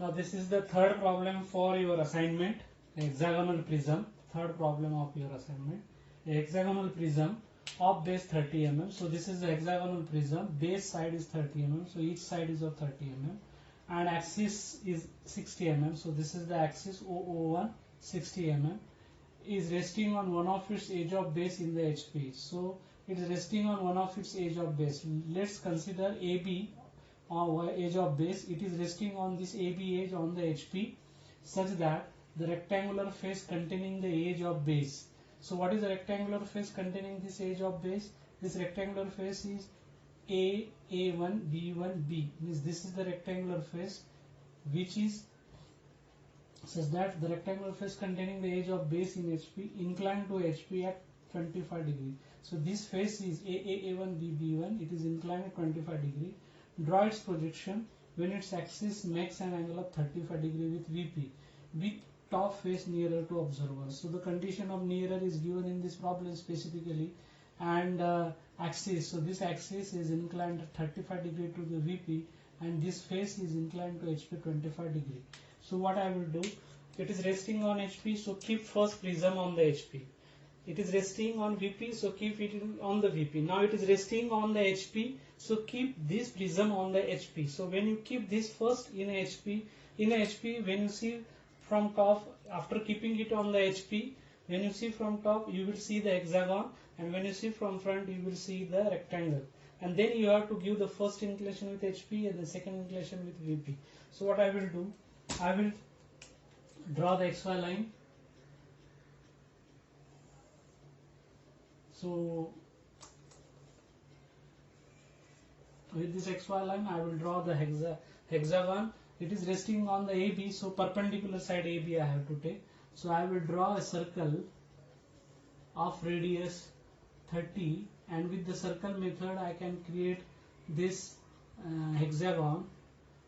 Now this is the third problem for your assignment, hexagonal prism. Third problem of your assignment, a hexagonal prism of base 30 mm. So this is the hexagonal prism, base side is 30 mm, so each side is of 30 mm, and axis is 60 mm. So this is the axis OO1, 60 mm, is resting on one of its edge of base in the HP. So it is resting on one of its edge of base. Let's consider AB on edge of base. It is resting on this AB edge on the HP such that the rectangular face containing the edge of base. So what is the rectangular face containing this edge of base? This rectangular face is A1, B1, B. Means this is the rectangular face which is such that the rectangular face containing the edge of base in HP inclined to HP at 25 degree. So this face is A1, B, B1. It is inclined at 25 degree. Draw its projection when its axis makes an angle of 35 degree with VP, with top face nearer to observer. So the condition of nearer is given in this problem specifically, and axis. So this axis is inclined at 35 degree to the VP, and this face is inclined to HP 25 degree. So what I will do, it is resting on HP, so keep first prism on the HP. It is resting on VP, so keep it on the VP. Now it is resting on the HP, so keep this prism on the HP. So when you keep this first in HP, when you see from top, after keeping it on the HP, when you see from top, you will see the hexagon, and when you see from front, you will see the rectangle. And then you have to give the first inclination with HP and the second inclination with VP. So what I will do, I will draw the XY line. So with this XY line, I will draw the hexagon. It is resting on the AB, so perpendicular side AB I have to take. So I will draw a circle of radius 30, and with the circle method I can create this hexagon.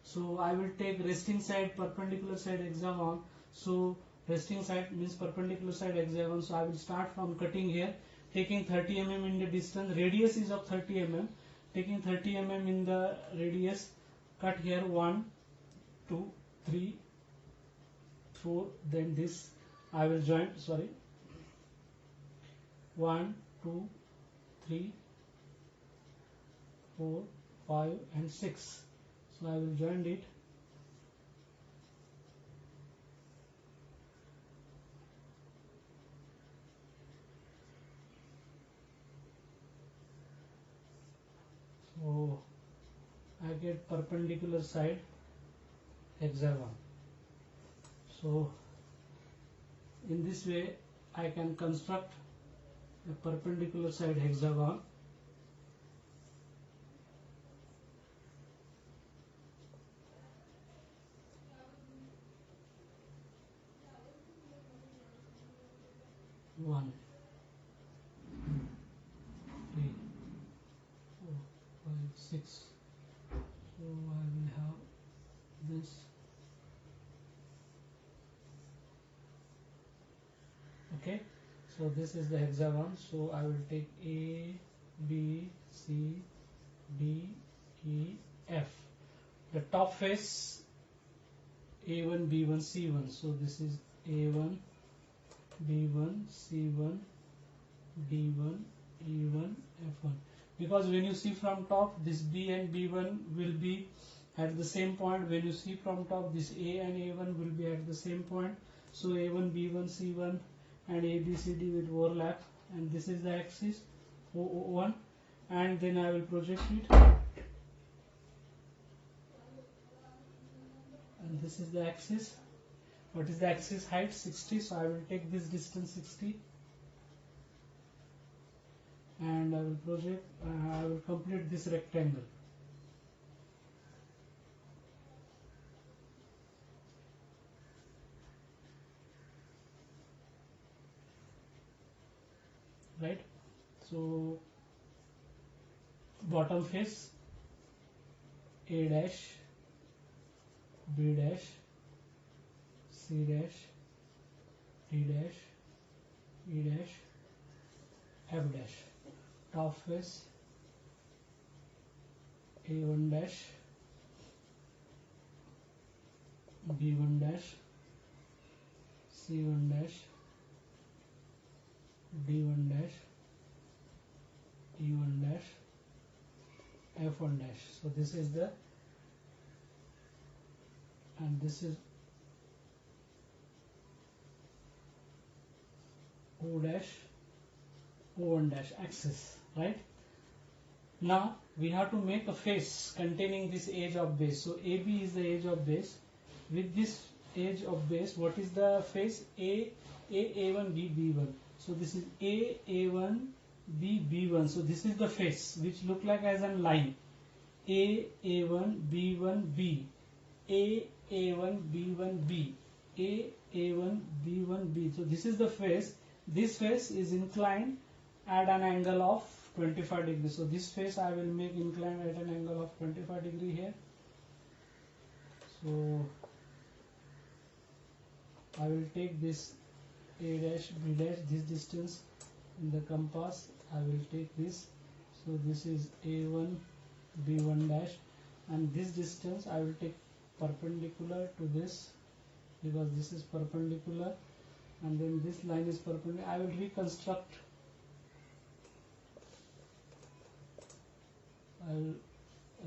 So I will take resting side, perpendicular side hexagon. So resting side means perpendicular side hexagon. So I will start from cutting here, taking 30 mm in the distance. Radius is of 30 mm. Taking 30 mm in the radius, cut here 1, 2, 3, 4. Then this I will join. Sorry, 1, 2, 3, 4, 5, and 6. So I will join it. So I get perpendicular side hexagon. So in this way I can construct a perpendicular side hexagon. One, 2, 3, 4, 5, 6. So I will have this. Okay, so this is the hexagon. So I will take A, B, C, D, E, F. The top face A1, B1, C1. So this is A1, B1, C1, D1, E1, F1. Because when you see from top, this B and B1 will be at the same point. When you see from top, this A and A1 will be at the same point. So A1, B1, C1 and A, B, C, D will overlap, and this is the axis O1, and then I will project it, and this is the axis. What is the axis height? 60. So I will take this distance 60, and I will project, I will complete this rectangle. Right? So bottom face A dash, B dash, C dash, D dash, E dash, F dash. Top face A1 dash, B1 dash, C1 dash, D1 dash, E1 dash, F1 dash. So this is the, and this is O dash, O1 dash axis, right? Now we have to make a face containing this edge of base. So AB is the edge of base. With this edge of base, what is the face? A1, B, B1. So this is A1, B, B1. So this is the face which look like as a line. A1, B1, B. A1, B1, B. A1, B1, B. So this is the face. This face is inclined at an angle of 25 degrees. So this face I will make inclined at an angle of 25 degree here. So I will take this A dash, B dash, this distance in the compass. I will take this. So this is A1, B1 dash, and this distance I will take perpendicular to this, because this is perpendicular, and then this line is perpendicular. I will reconstruct. I will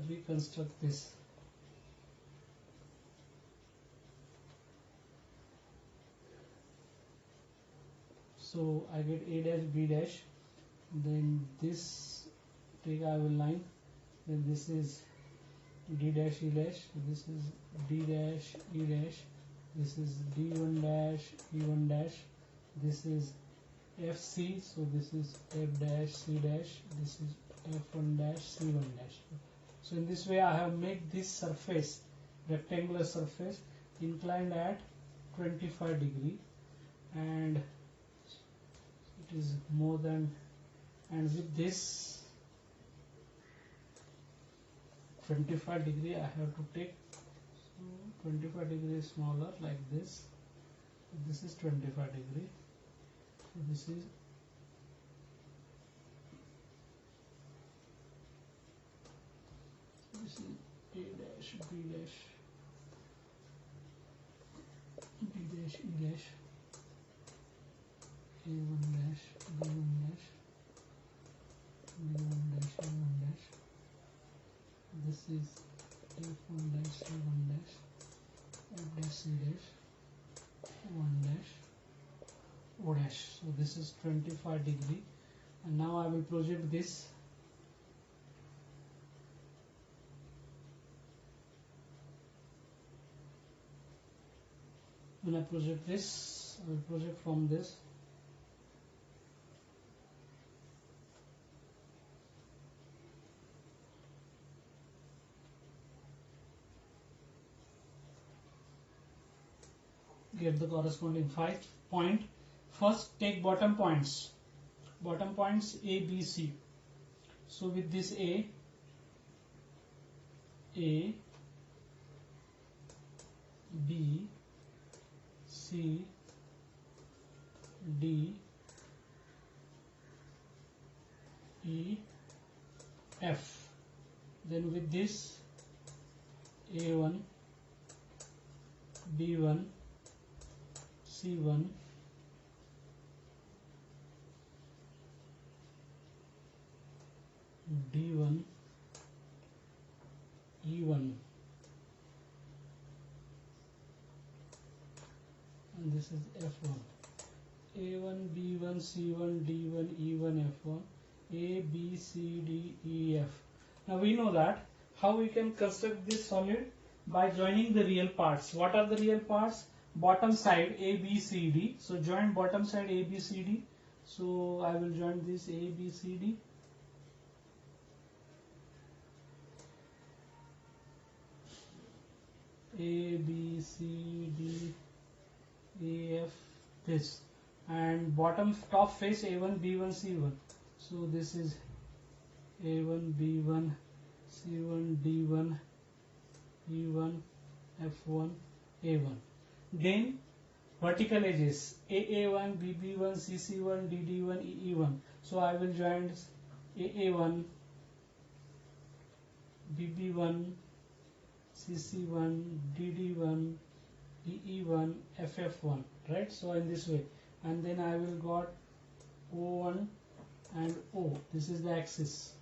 reconstruct this. So I get A dash, B dash, then this take I will line, then this is D dash, E dash, this is D dash, E dash, this is D1 dash, E1 dash, this is FC, so this is F dash, C dash, this is F1 dash, C1 dash. So in this way I have made this surface, rectangular surface, inclined at 25 degree, and it is more than, and with this 25 degree I have to take, so 25 degree is smaller like this. This is 25 degree. So this is A dash, B dash, B dash, E dash, A1 dash, B1 dash, B1 dash, A1 dash. This is F1 dash, C1 dash, F dash, C dash, 1 dash, O dash. So this is 25 degree, and now I will project this. When I project this, I will project from this. Get the corresponding 5 point. First take bottom points. Bottom points A, B, C. So with this A, B, C, D, E, F. Then with this A1, B1, C1, D1, E1, and this is F1. A1, B1, C1, D1, E1, F1, A, B, C, D, E, F. Now we know that how we can construct this solid by joining the real parts. What are the real parts? Bottom side A, B, C, D. So join bottom side A, B, C, D. So I will join this A, B, C, D. A, B, C, D, E, F, this, and bottom top face A1, B1, C1. So this is A1, B1, C1, D1, E1, F1, A1. Then vertical edges AA1, BB1, CC1, DD1, EE1. So I will join AA1, BB1, CC1, DD1, EE1 FF1, right? So in this way, and then I will got O1 and O. This is the axis.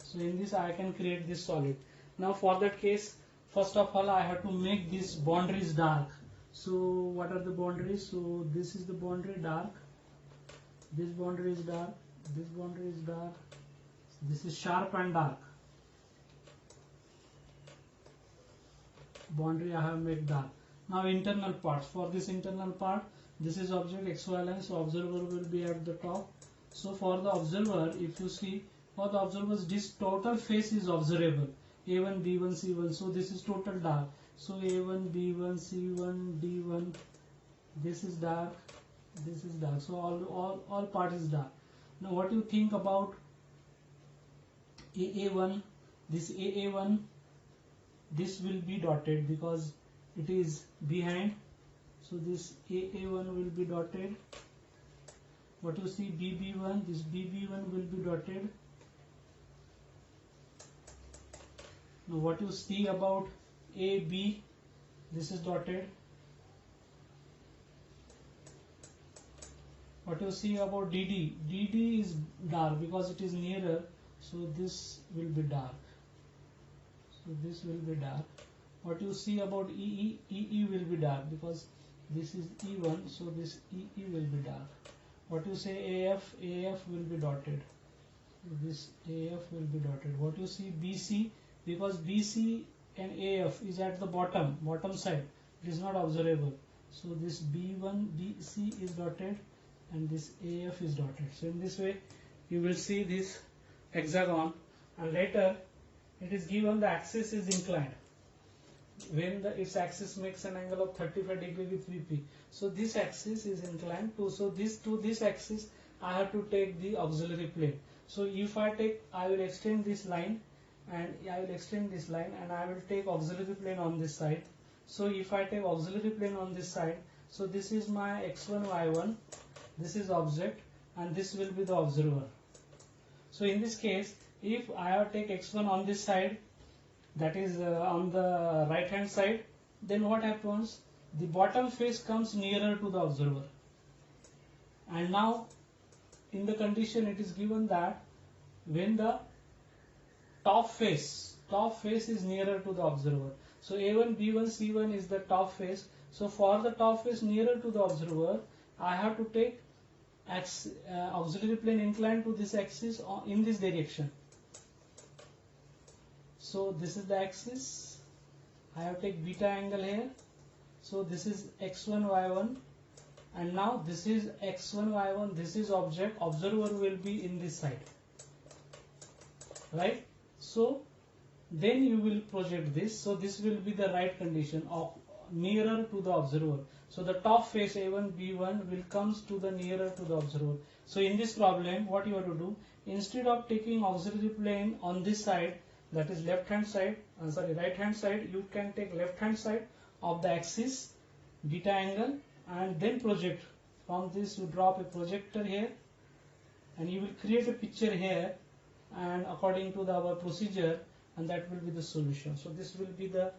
So in this I can create this solid. Now for that case, first of all I have to make these boundaries dark. So what are the boundaries? So this is the boundary dark, this boundary is dark, this boundary is dark, this is sharp and dark. Boundary I have made dark. Now internal parts. For this internal part, this is object XY line, so observer will be at the top. So for the observer, if you see, for the observers, this total face is observable. A1, B1, C1. So this is total dark. So A1, B1, C1, D1. This is dark. This is dark. So all part is dark. Now what do you think about AA1? This AA1, this will be dotted because it is behind. So this AA1 will be dotted. What you see BB1, this BB1 will be dotted. Now what you see about AB, this is dotted. What you see about DD, DD is dark because it is nearer, so this will be dark. So this will be dark. What you see about EE, EE will be dark because this is E1, so this EE will be dark. What you say AF, AF will be dotted. This AF will be dotted. What you see BC, because BC and AF is at the bottom side, it is not observable. So this B1, BC is dotted and this AF is dotted. So in this way you will see this hexagon, and later it is given the axis is inclined. When its axis makes an angle of 35 degree with VP. So this axis is inclined to, so this to this axis I have to take the auxiliary plane. So if I will extend this line and I will take auxiliary plane on this side. So if I take auxiliary plane on this side, so this is my x1, y1, this is object and this will be the observer. So in this case, if I have take x1 on this side, that is on the right hand side, then what happens? The bottom face comes nearer to the observer. And now in the condition it is given that when the top face is nearer to the observer. So A1, B1, C1 is the top face. So for the top face nearer to the observer, I have to take auxiliary plane inclined to this axis in this direction. So this is the axis. I have to take beta angle here. So this is x1, y1, and now this is x1, y1. This is object. Observer will be in this side, right? So then you will project this. So this will be the right condition of nearer to the observer. So the top face A1, B1 will comes to the nearer to the observer. So in this problem, what you have to do, instead of taking auxiliary plane on this side, that is right hand side, you can take left hand side of the axis, beta angle, and then project. From this you drop a projector here and you will create a picture here, and according to our procedure, and that will be the solution. So this will be the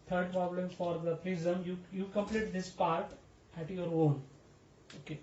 third problem for the prism. You complete this part at your own. Okay.